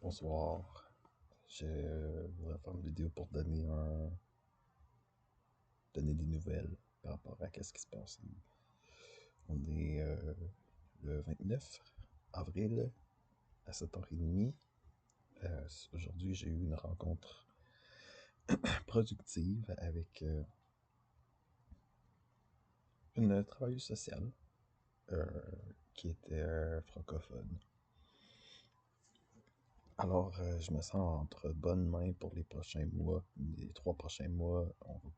Bonsoir. Je voudrais faire une vidéo pour donner des nouvelles par rapport à ce qui se passe. On est le 29 avril à 7h30. Aujourd'hui, j'ai eu une rencontre productive avec une travailleuse sociale qui était francophone. Alors, je me sens entre bonnes mains pour les prochains mois. Les 3 prochains mois, on va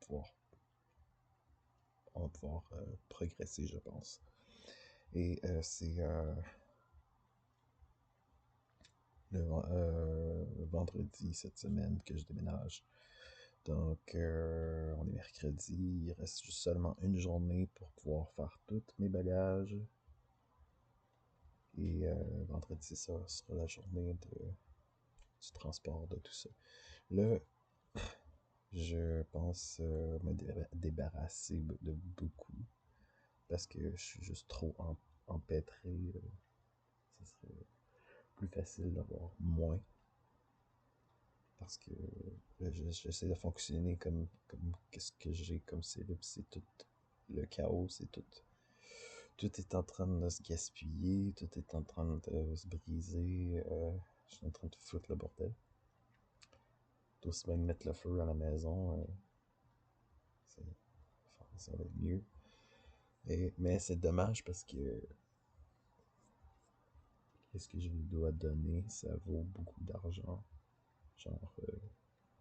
pouvoir progresser, je pense. Et c'est le vendredi cette semaine que je déménage. Donc, on est mercredi. Il reste juste seulement une journée pour pouvoir faire tous mes bagages. Et vendredi, ça sera la journée du transport de tout ça. Là, je pense me débarrasser de beaucoup parce que je suis juste trop empêtré. Ça serait plus facile d'avoir moins. Parce que j'essaie de fonctionner comme qu'est-ce que j'ai comme cellule. C'est tout le chaos, tout est en train de se gaspiller, tout est en train de se briser. Je suis en train de foutre le bordel. D'aussi bien mettre le feu à la maison, ça va être mieux. Mais c'est dommage parce que qu'est-ce que je lui dois donner, ça vaut beaucoup d'argent, genre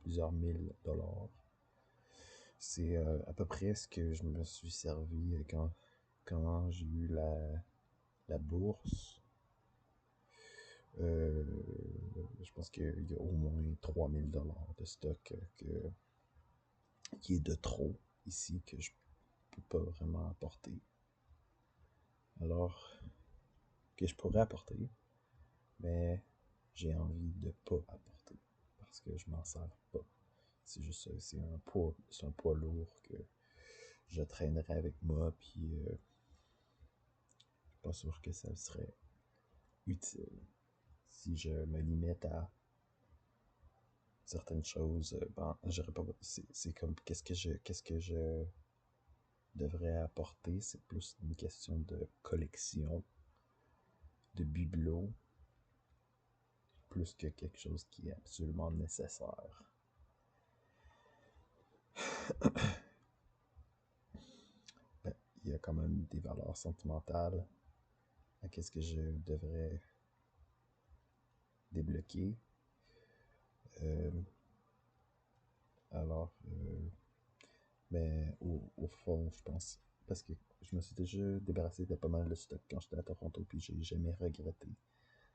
plusieurs mille dollars. C'est à peu près ce que je me suis servi quand j'ai eu la bourse. Je pense qu'il y a au moins 3000 dollars de stock qui est de trop ici, que je peux pas vraiment apporter. Alors, que je pourrais apporter, mais j'ai envie de pas apporter parce que je m'en sers pas. C'est juste c'est un poids lourd que je traînerai avec moi, puis je suis pas sûr que ça serait utile. Si je me limite à certaines choses, j'aurais pas. C'est comme qu'est-ce que je devrais apporter. C'est plus une question de collection, de bibelots, plus que quelque chose qui est absolument nécessaire. Il y a quand même des valeurs sentimentales à qu'est-ce que je devrais débloquer. Alors, mais au fond, je pense, parce que je me suis déjà débarrassé de pas mal de stock quand j'étais à Toronto, puis j'ai jamais regretté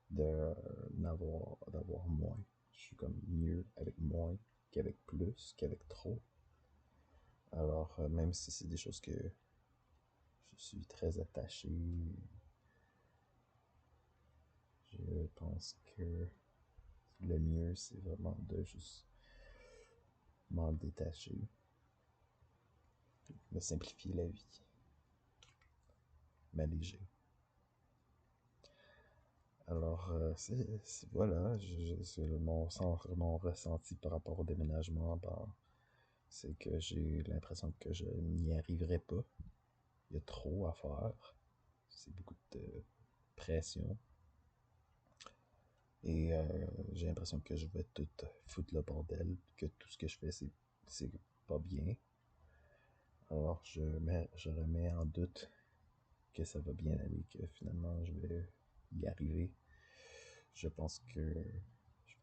d'avoir moins. Je suis comme mieux avec moins qu'avec plus, qu'avec trop. Alors, même si c'est des choses que je suis très attaché, je pense que le mieux, c'est vraiment de juste m'en détacher, de simplifier la vie, m'alléger. Alors, voilà, c'est mon ressenti par rapport au déménagement. C'est que j'ai l'impression que je n'y arriverai pas. Il y a trop à faire. C'est beaucoup de pression. Et j'ai l'impression que je vais tout foutre le bordel, que tout ce que je fais, c'est pas bien. Alors, je remets en doute que ça va bien aller, que finalement, je vais y arriver. Je pense que je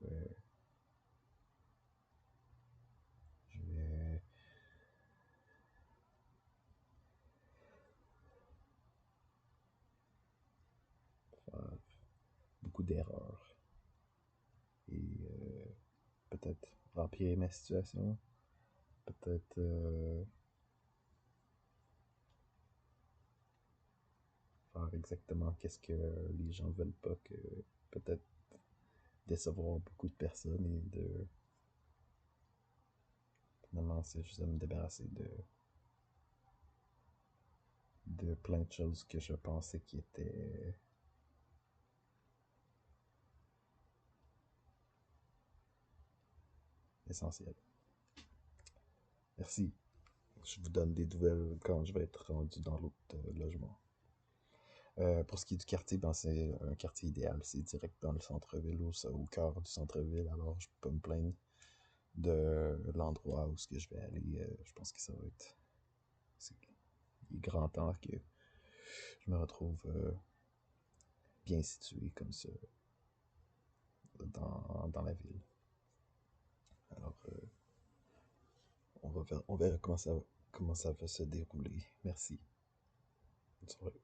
vais faire beaucoup d'erreurs et peut-être empirer ma situation, peut-être faire exactement qu'est-ce que les gens veulent pas, que peut-être décevoir beaucoup de personnes et finalement c'est juste de me débarrasser de plein de choses que je pensais qui étaient essentiel. Merci. Je vous donne des nouvelles quand je vais être rendu dans l'autre logement. Pour ce qui est du quartier, ben c'est un quartier idéal. C'est direct dans le centre-ville, au cœur du centre-ville. Alors, je peux pas me plaindre de l'endroit où ce que je vais aller. Je pense que ça va être... Il est grand temps que je me retrouve bien situé comme ça dans la ville. Alors, on verra comment ça va se dérouler. Merci. Bonne soirée.